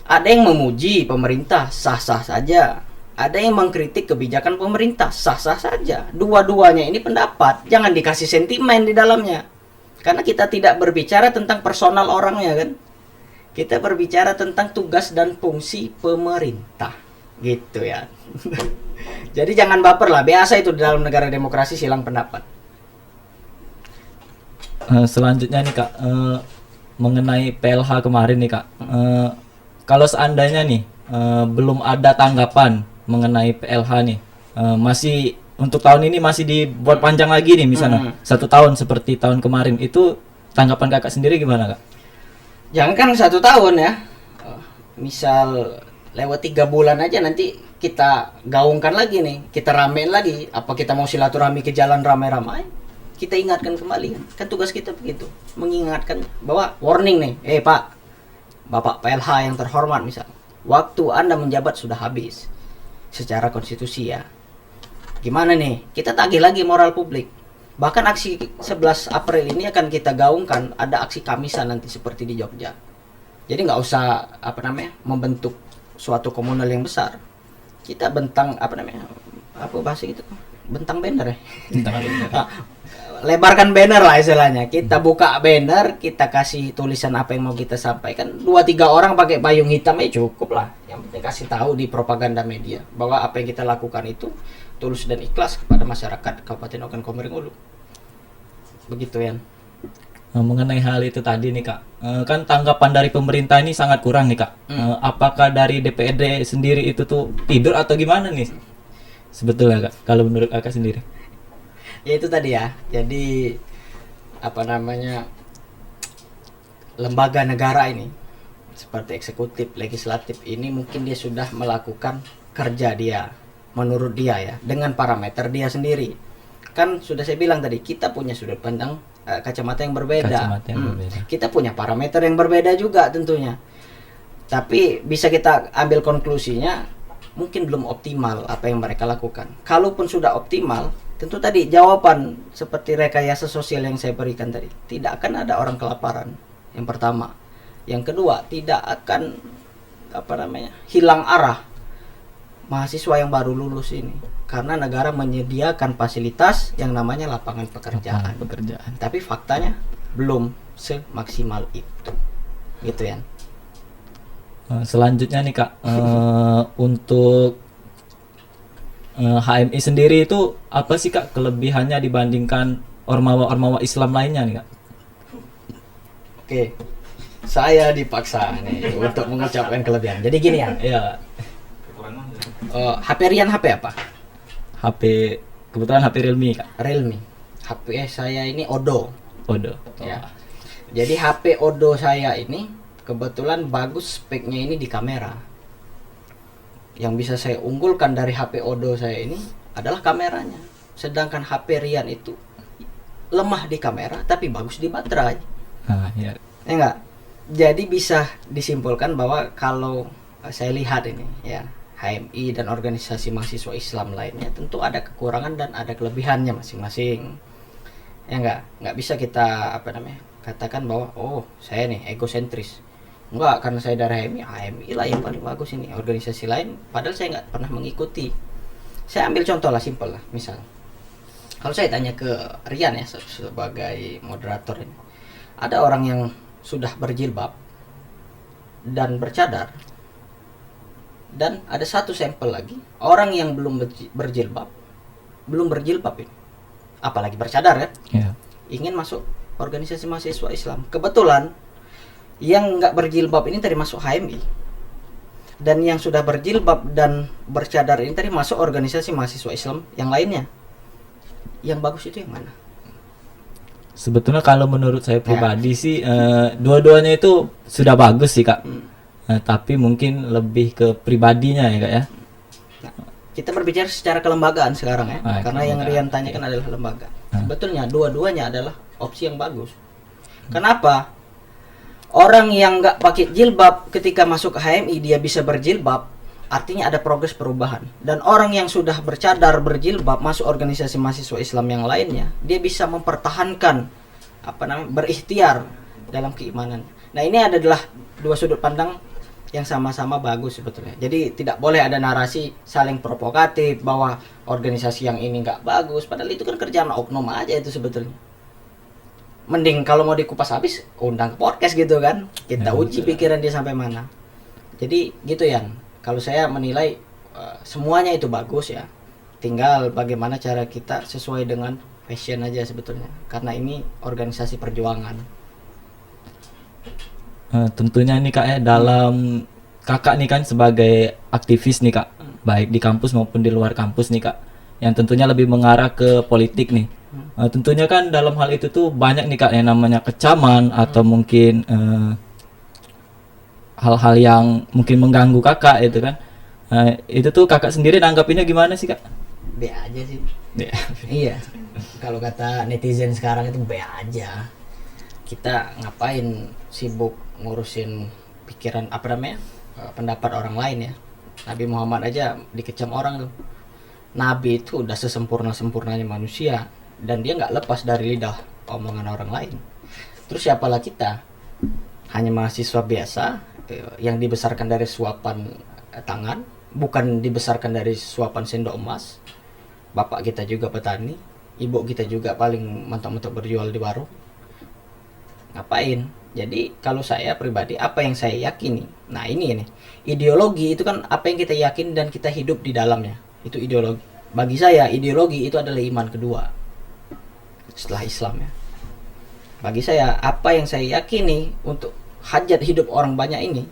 Ada yang memuji pemerintah, sah-sah saja. Ada yang mengkritik kebijakan pemerintah, sah-sah saja. Dua-duanya ini pendapat, jangan dikasih sentimen di dalamnya. Karena kita tidak berbicara tentang personal orangnya kan. Kita berbicara tentang tugas dan fungsi pemerintah. Gitu ya. Jadi jangan baper lah, biasa itu di dalam negara demokrasi silang pendapat. Selanjutnya nih Kak, mengenai PLH kemarin nih Kak, kalau seandainya nih belum ada tanggapan mengenai PLH nih, masih untuk tahun ini masih dibuat panjang lagi nih misalnya 1 tahun seperti tahun kemarin, itu tanggapan Kakak sendiri gimana Kak? Jangan kan 1 tahun ya, misal lewat 3 bulan aja nanti kita gaungkan lagi nih, kita ramein lagi. Apa kita mau silaturahmi ke jalan ramai-ramai? Kita ingatkan kembali kan tugas kita begitu, mengingatkan bahwa warning nih, Pak, Bapak PLH yang terhormat misal, waktu Anda menjabat sudah habis secara konstitusi ya. Gimana nih? Kita tagih lagi moral publik. Bahkan aksi 11 April ini akan kita gaungkan, ada aksi Kamisan nanti seperti di Jogja. Jadi nggak usah membentuk suatu komunal yang besar. Kita bentang bahasa gitu, bentang banner ya. Lebarkan banner lah istilahnya. Kita buka banner, kita kasih tulisan apa yang mau kita sampaikan. 2-3 orang pakai payung hitam cukup lah. Yang penting kasih tahu di propaganda media bahwa apa yang kita lakukan itu tulus dan ikhlas kepada masyarakat Kabupaten Ogan Komering Ulu. Begitu ya. Mengenai hal itu tadi nih Kak, kan tanggapan dari pemerintah ini sangat kurang nih Kak. Apakah dari DPRD sendiri itu tuh tidur atau gimana nih sebetulnya Kak, kalau menurut Kakak sendiri? Ya itu tadi ya, jadi lembaga negara ini seperti eksekutif, legislatif ini mungkin dia sudah melakukan kerja dia menurut dia ya, dengan parameter dia sendiri. Kan sudah saya bilang tadi, kita punya sudut pandang kacamata yang berbeda. Kita punya parameter yang berbeda juga tentunya. Tapi bisa kita ambil konklusinya mungkin belum optimal apa yang mereka lakukan. Kalaupun sudah optimal, tentu tadi jawaban seperti rekayasa sosial yang saya berikan tadi, tidak akan ada orang kelaparan. Yang pertama. Yang kedua, tidak akan hilang arah mahasiswa yang baru lulus ini. Karena negara menyediakan fasilitas yang namanya lapangan pekerjaan. Tapi faktanya belum semaksimal itu. Gitu ya. Selanjutnya nih Kak, untuk HMI sendiri itu apa sih Kak kelebihannya dibandingkan ormawa-ormawa Islam lainnya nih Kak? Oke, saya dipaksa nih untuk mengucapkan kelebihan. Jadi gini ya. Iya. HP Rian HP apa? HP kebetulan HP Realme Kak. Realme. HP saya ini Odo. Odo. Ya. Jadi HP Odo saya ini kebetulan bagus, speknya ini di kamera. Yang bisa saya unggulkan dari HP Odo saya ini adalah kameranya. Sedangkan HP Rian itu lemah di kamera tapi bagus di baterai. Ya. Ya enggak? Jadi bisa disimpulkan bahwa kalau saya lihat ini ya, HMI dan organisasi mahasiswa Islam lainnya tentu ada kekurangan dan ada kelebihannya masing-masing. Ya enggak bisa kita katakan bahwa saya nih egosentris. Enggak, karena saya dari HMI lah yang paling bagus ini. Organisasi lain padahal saya enggak pernah mengikuti. Saya ambil contoh lah, simpel lah. Misal kalau saya tanya ke Rian ya sebagai moderator ini, ada orang yang sudah berjilbab dan bercadar, dan ada satu sampel lagi orang yang belum berjilbab ini, apalagi bercadar ya, ingin masuk organisasi mahasiswa Islam. Kebetulan yang nggak berjilbab ini tadi masuk HMI, dan yang sudah berjilbab dan bercadar ini tadi masuk organisasi mahasiswa Islam yang lainnya. Yang bagus itu yang mana? Sebetulnya kalau menurut saya pribadi sih dua-duanya itu sudah bagus sih Kak. Tapi mungkin lebih ke pribadinya ya Kak ya. Nah, kita berbicara secara kelembagaan sekarang ya, karena yang Rian tanyakan adalah lembaga. Sebetulnya dua-duanya adalah opsi yang bagus. Kenapa? Orang yang nggak pakai jilbab ketika masuk ke HMI dia bisa berjilbab, artinya ada progres perubahan. Dan orang yang sudah bercadar berjilbab masuk organisasi mahasiswa Islam yang lainnya, dia bisa mempertahankan berikhtiar dalam keimanan. Nah, ini adalah dua sudut pandang yang sama-sama bagus sebetulnya. Jadi tidak boleh ada narasi saling provokatif bahwa organisasi yang ini nggak bagus, padahal itu kan kerjaan oknum aja itu sebetulnya. Mending kalau mau dikupas habis undang ke podcast gitu kan, kita uji pikiran dia sampai mana. Jadi gitu ya. Kalau saya menilai semuanya itu bagus ya. Tinggal bagaimana cara kita sesuai dengan passion aja sebetulnya. Karena ini organisasi perjuangan. Tentunya nih Kak ya, dalam Kakak nih kan sebagai aktivis nih Kak, baik di kampus maupun di luar kampus nih Kak, yang tentunya lebih mengarah ke politik nih. Tentunya kan dalam hal itu tuh banyak nih Kak yang namanya kecaman atau mungkin hal-hal yang mungkin mengganggu Kakak itu kan. Itu tuh Kakak sendiri nanggapinnya gimana sih Kak? Be aja sih. Iya. Kalau kata netizen sekarang itu be aja. Kita ngapain sibuk ngurusin pikiran pendapat orang lain ya. Nabi Muhammad aja dikecam orang tuh. Nabi itu udah sesempurna-sempurnanya manusia, dan dia nggak lepas dari lidah omongan orang lain. Terus siapalah kita? Hanya mahasiswa biasa yang dibesarkan dari suapan tangan, bukan dibesarkan dari suapan sendok emas. Bapak kita juga petani, ibu kita juga paling mentok-mentok berjual di warung. Ngapain? Jadi kalau saya pribadi, apa yang saya yakini, nah ini ideologi itu kan apa yang kita yakin dan kita hidup di dalamnya, itu ideologi. Bagi saya ideologi itu adalah iman kedua setelah Islam ya. Bagi saya apa yang saya yakini untuk hajat hidup orang banyak ini,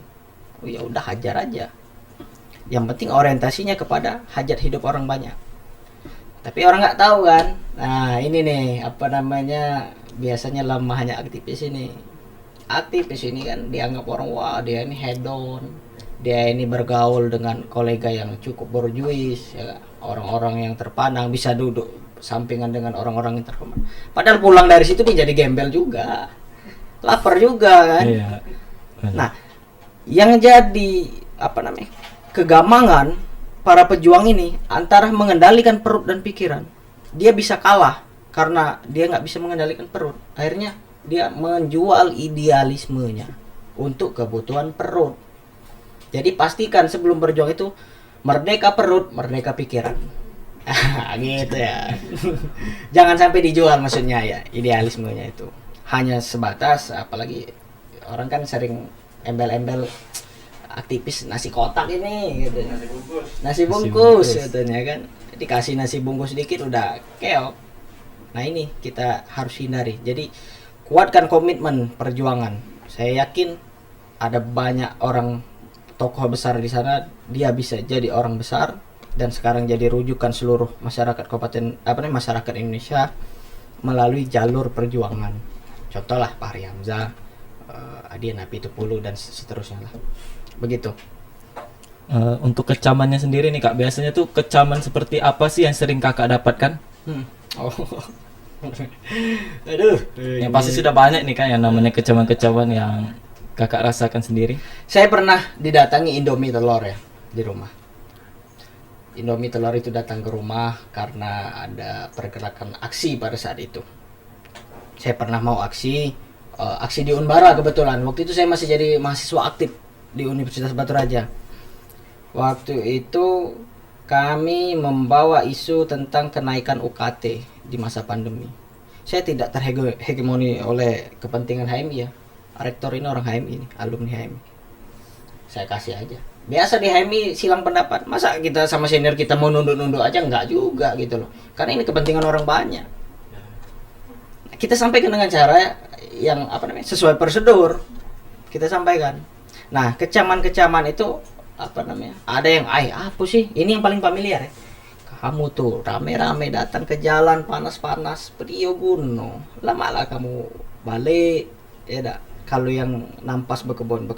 ya udah hajar aja. Yang penting orientasinya kepada hajat hidup orang banyak. Tapi orang nggak tahu kan. Nah ini nih biasanya lemahnya aktivis ini. Aktivis ini kan dianggap orang, wah dia ini hedon, dia ini bergaul dengan kolega yang cukup borjuis, ya, orang-orang yang terpandang, bisa duduk sampingan dengan orang-orang yang terhormat. Padahal pulang dari situ dia jadi gembel juga, lapar juga kan. Iya. Nah, yang jadi kegamangan para pejuang ini antara mengendalikan perut dan pikiran. Dia bisa kalah karena dia nggak bisa mengendalikan perut. Akhirnya dia menjual idealismenya untuk kebutuhan perut. Jadi pastikan sebelum berjuang itu merdeka perut, merdeka pikiran. Gitu ya. Jangan sampai dijual maksudnya ya idealismenya itu. Hanya sebatas, apalagi orang kan sering embel-embel aktivis nasi kotak ini gitu. Nasi bungkus katanya kan. Dikasih nasi bungkus sedikit udah keok. Nah ini kita harus hindari. Jadi kuatkan komitmen perjuangan. Saya yakin ada banyak orang tokoh besar di sana, dia bisa jadi orang besar dan sekarang jadi rujukan seluruh masyarakat masyarakat Indonesia melalui jalur perjuangan. Contoh lah Fahri Hamzah, Adian Apitupulu dan seterusnya lah. Begitu. Untuk kecamannya sendiri nih Kak, biasanya tuh kecaman seperti apa sih yang sering Kakak dapatkan? Aduh, yang pasti sudah banyak nih Kak yang namanya kecaman-kecaman yang Kakak rasakan sendiri. Saya pernah didatangi Indomie telur ya di rumah. Indomie telur itu datang ke rumah karena ada pergerakan aksi pada saat itu. Saya pernah mau aksi di Unbara kebetulan. Waktu itu saya masih jadi mahasiswa aktif di Universitas Batu Raja. Waktu itu kami membawa isu tentang kenaikan UKT di masa pandemi. Saya tidak terhegemoni oleh kepentingan HMI ya, rektor ini orang HMI nih, alumni HMI. Saya kasih aja. Biasa di HMI silang pendapat. Masa kita sama senior kita mau nunduk-nunduk aja? Enggak juga gitu loh. Karena ini kepentingan orang banyak. Kita sampaikan dengan cara yang sesuai prosedur. Kita sampaikan. Nah, kecaman-kecaman itu ada yang apa sih? Ini yang paling familiar ya. Kamu tuh rame-rame datang ke jalan panas-panas Priyo Gunung. Lama lah kamu balik. Ya dah. Kalau yang nampas berkebun,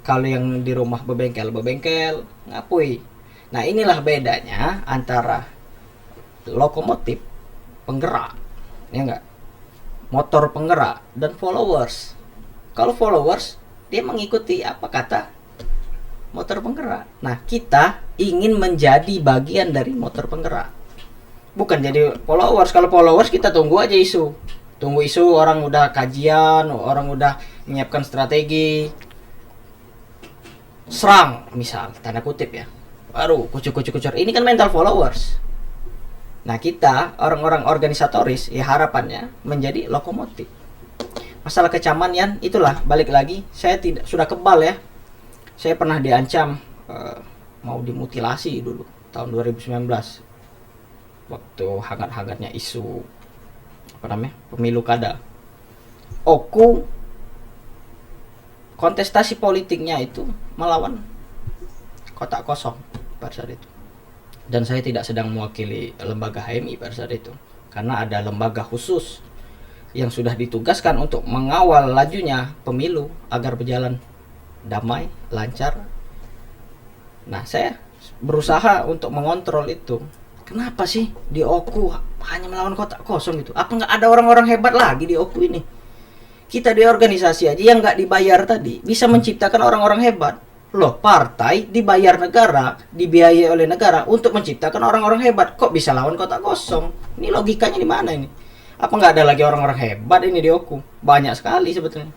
kalau yang di rumah bebengkel, ngapui. Nah, inilah bedanya antara lokomotif penggerak, ya enggak? Motor penggerak dan followers. Kalau followers, dia mengikuti apa kata motor penggerak. Nah, kita ingin menjadi bagian dari motor penggerak. Bukan jadi followers. Kalau followers kita tunggu aja isu. Tunggu isu, orang udah kajian, orang udah menyiapkan strategi. Serang, misal, tanda kutip ya. Baru kucur. Ini kan mental followers. Nah, kita orang-orang organisatoris ya harapannya menjadi lokomotif. Masalah kecaman itulah balik lagi. Saya sudah kebal ya. Saya pernah diancam mau dimutilasi dulu tahun 2019 waktu hangat-hangatnya isu pemilu kada. Oku kontestasi politiknya itu melawan kotak kosong pada saat itu. Dan saya tidak sedang mewakili lembaga HMI pada saat itu, karena ada lembaga khusus yang sudah ditugaskan untuk mengawal lajunya pemilu agar berjalan damai, lancar. Nah, saya berusaha untuk mengontrol itu. Kenapa sih di Oku hanya melawan kotak kosong gitu? Apa nggak ada orang-orang hebat lagi di Oku ini? Kita di organisasi aja yang nggak dibayar tadi bisa menciptakan orang-orang hebat. Loh, partai dibayar negara, dibiayai oleh negara untuk menciptakan orang-orang hebat. Kok bisa lawan kotak kosong? Ini logikanya di mana ini? Apa nggak ada lagi orang-orang hebat ini di Oku? Banyak sekali sebetulnya.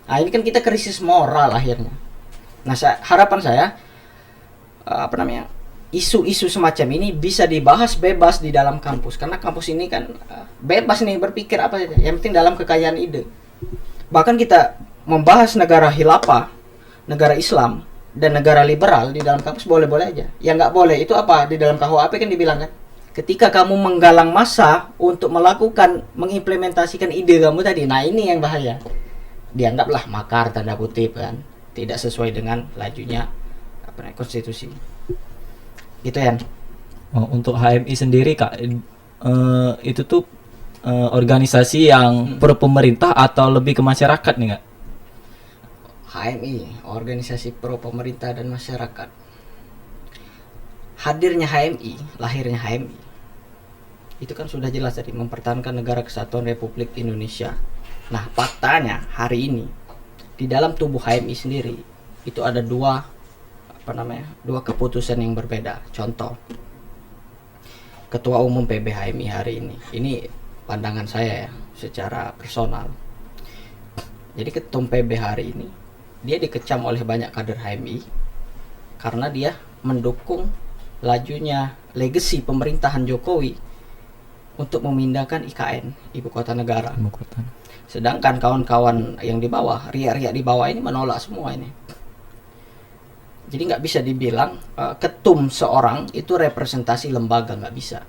Nah, ini kan kita krisis moral akhirnya. Nah, harapan saya isu-isu semacam ini bisa dibahas bebas di dalam kampus, karena kampus ini kan bebas nih berpikir apa saja, yang penting dalam kekayaan ide. Bahkan kita membahas negara khilafah, negara Islam dan negara liberal di dalam kampus boleh-boleh aja. Yang nggak boleh itu apa? Di dalam KUHP kan dibilang kan, ketika kamu menggalang massa untuk mengimplementasikan ide kamu tadi, nah ini yang bahaya. Dianggaplah makar tanda kutip kan, tidak sesuai dengan lajunya konstitusi. Gitu ya. Untuk HMI sendiri Kak, itu tuh organisasi yang pro pemerintah atau lebih ke masyarakat nih Kak? HMI, organisasi pro pemerintah dan masyarakat. Hadirnya HMI, lahirnya HMI, itu kan sudah jelas tadi, mempertahankan negara kesatuan Republik Indonesia. Nah, faktanya hari ini di dalam tubuh HMI sendiri itu ada dua keputusan yang berbeda. Contoh, Ketua Umum PB HMI hari ini pandangan saya ya secara personal. Jadi Ketua Umum PB hari ini dia dikecam oleh banyak kader HMI karena dia mendukung lajunya legasi pemerintahan Jokowi untuk memindahkan IKN, ibu kota negara. Sedangkan kawan-kawan yang di bawah, riak-riak di bawah ini menolak semua ini. Jadi nggak bisa dibilang ketum seorang itu representasi lembaga, nggak bisa.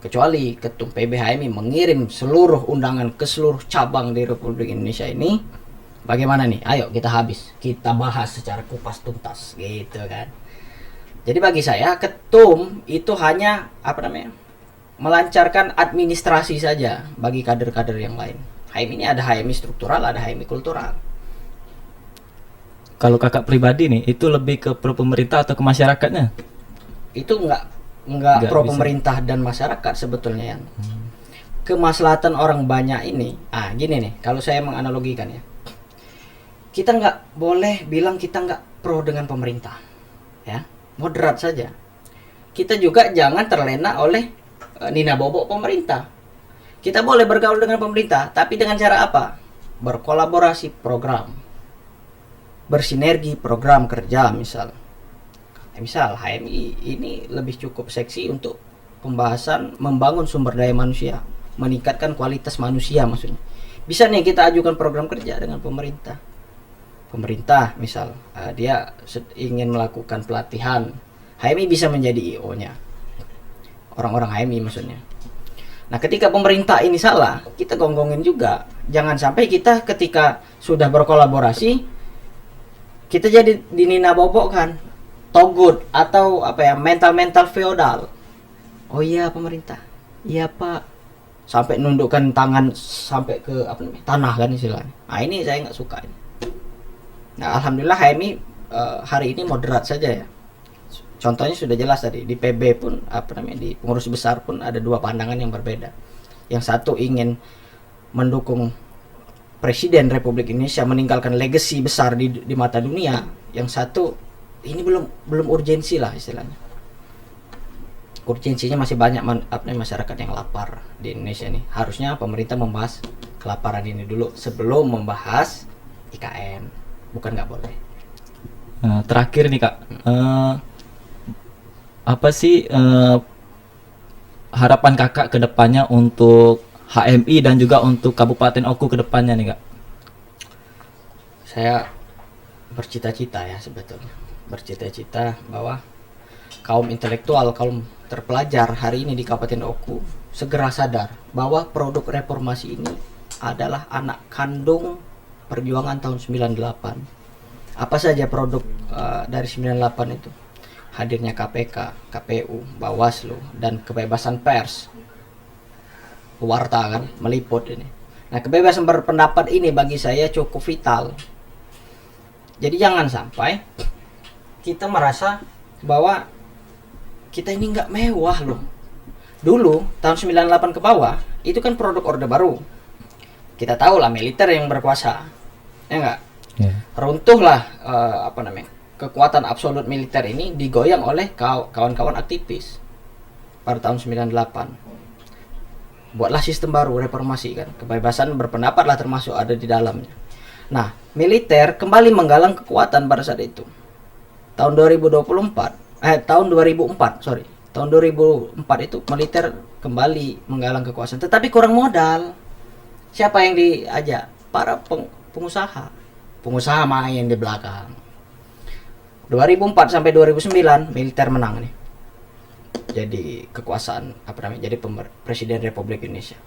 Kecuali ketum PB HMI mengirim seluruh undangan ke seluruh cabang di Republik Indonesia ini. Bagaimana nih? Ayo kita bahas secara kupas tuntas, gitu kan. Jadi bagi saya ketum itu hanya melancarkan administrasi saja bagi kader-kader yang lain. HMI ini ada HMI struktural, ada HMI kultural. Kalau kakak pribadi nih, itu lebih ke pro pemerintah atau ke masyarakatnya? Itu enggak pro bisa. Pemerintah dan masyarakat sebetulnya ya. Kemaslahatan orang banyak ini. Gini nih, kalau saya menganalogikan ya. Kita nggak boleh bilang kita nggak pro dengan pemerintah. Ya, moderat saja. Kita juga jangan terlena oleh nina bobok pemerintah. Kita boleh bergaul dengan pemerintah, tapi dengan cara apa? Berkolaborasi program. Bersinergi program kerja misal HMI ini lebih cukup seksi untuk pembahasan membangun sumber daya manusia, meningkatkan kualitas manusia maksudnya. Bisa nih kita ajukan program kerja dengan pemerintah. Pemerintah misal dia ingin melakukan pelatihan, HMI bisa menjadi IO-nya. Orang-orang HMI maksudnya. Nah, ketika pemerintah ini salah, kita gonggongin juga. Jangan sampai kita ketika sudah berkolaborasi, kita jadi dinina bobokkan, togut atau mental-mental feodal. Oh iya pemerintah, iya Pak, sampai nundukkan tangan sampai ke tanah kan istilahnya. Nah ini saya nggak suka ini. Nah alhamdulillah HMI hari ini moderat saja ya. Contohnya sudah jelas tadi di PB pun di pengurus besar pun ada dua pandangan yang berbeda. Yang satu ingin mendukung Presiden Republik Indonesia meninggalkan legacy besar di mata dunia. Yang satu ini belum urgensi lah istilahnya. Urgensinya masih banyak masyarakat yang lapar di Indonesia nih. Harusnya pemerintah membahas kelaparan ini dulu sebelum membahas IKN. Bukan nggak boleh. Terakhir nih Kak. Apa sih harapan Kakak ke depannya untuk HMI dan juga untuk Kabupaten Oku ke depannya nih Kak? Saya bercita-cita ya sebetulnya. Bercita-cita bahwa kaum intelektual, kaum terpelajar hari ini di Kabupaten Oku segera sadar bahwa produk reformasi ini adalah anak kandung perjuangan tahun 98. Apa saja produk dari 98 itu? Hadirnya KPK, KPU, Bawaslu, dan kebebasan pers. Warta kan, meliput ini. Nah, kebebasan berpendapat ini bagi saya cukup vital. Jadi jangan sampai kita merasa bahwa kita ini nggak mewah loh. Dulu, tahun 98 ke bawah, itu kan produk Orde Baru. Kita tahu lah militer yang berkuasa. Ya enggak? Yeah. Runtuhlah kekuatan absolut militer ini digoyang oleh kawan-kawan aktivis pada tahun 98. Buatlah sistem baru, reformasi kan. Kebebasan berpendapat lah termasuk ada di dalamnya. Nah, militer kembali menggalang kekuatan pada saat itu. Tahun 2004 itu militer kembali menggalang kekuasaan, tetapi kurang modal. Siapa yang diajak? Para pengusaha. Pengusaha main di belakang. 2004 sampai 2009 militer menang nih. Jadi kekuasaan jadi Presiden Republik Indonesia.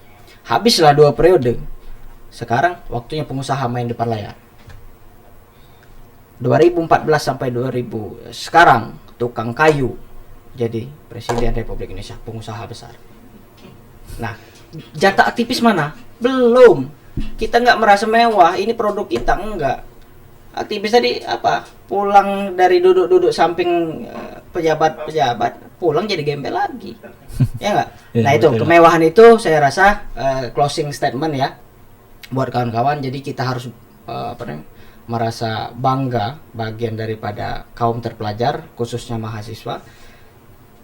Habislah 2 periode. Sekarang waktunya pengusaha main depan layar. 2014 sampai 2000 sekarang tukang kayu jadi Presiden Republik Indonesia, pengusaha besar. Nah, jatah aktivis mana? Belum. Kita nggak merasa mewah, ini produk kita enggak. Aktivis tadi pulang dari duduk-duduk samping pejabat-pejabat, pulang jadi gembel lagi. Ya enggak? Nah, itu kemewahan itu saya rasa closing statement ya buat kawan-kawan. Jadi kita harus merasa bangga bagian daripada kaum terpelajar, khususnya mahasiswa.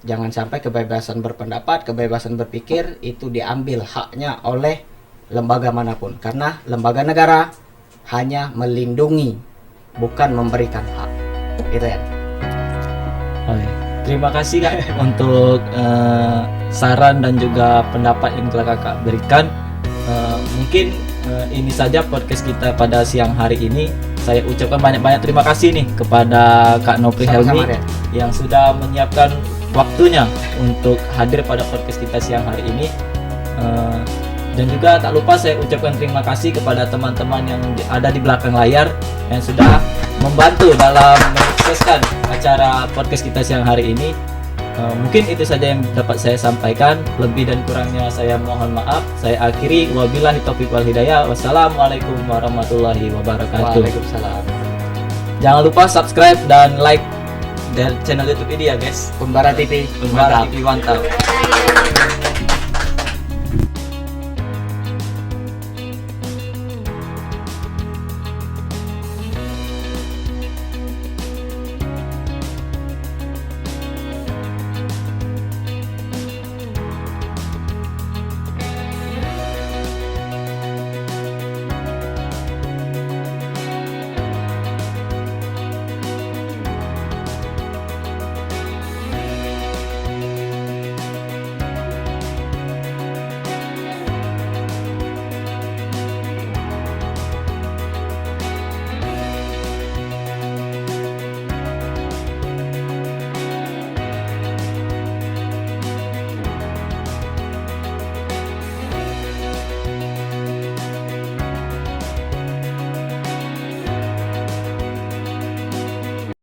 Jangan sampai kebebasan berpendapat, kebebasan berpikir itu diambil haknya oleh lembaga manapun, karena lembaga negara hanya melindungi, bukan memberikan hak. Itu ya. Oke. Terima kasih Kak untuk saran dan juga pendapat yang telah Kakak berikan. Mungkin ini saja podcast kita pada siang hari ini. Saya ucapkan banyak-banyak terima kasih nih kepada Kak Nopri Helmi yang sudah menyiapkan waktunya untuk hadir pada podcast kita siang hari ini. Dan juga tak lupa saya ucapkan terima kasih kepada teman-teman yang ada di belakang layar yang sudah membantu dalam mensukseskan acara podcast kita siang hari ini. Mungkin itu saja yang dapat saya sampaikan. Lebih dan kurangnya saya mohon maaf. Saya akhiri, wabillahi taufiq wal hidayah. Wassalamualaikum warahmatullahi wabarakatuh. Waalaikumsalam. Jangan lupa subscribe dan like dari channel YouTube ini ya guys. Pembara TV. Pembara TV mantap.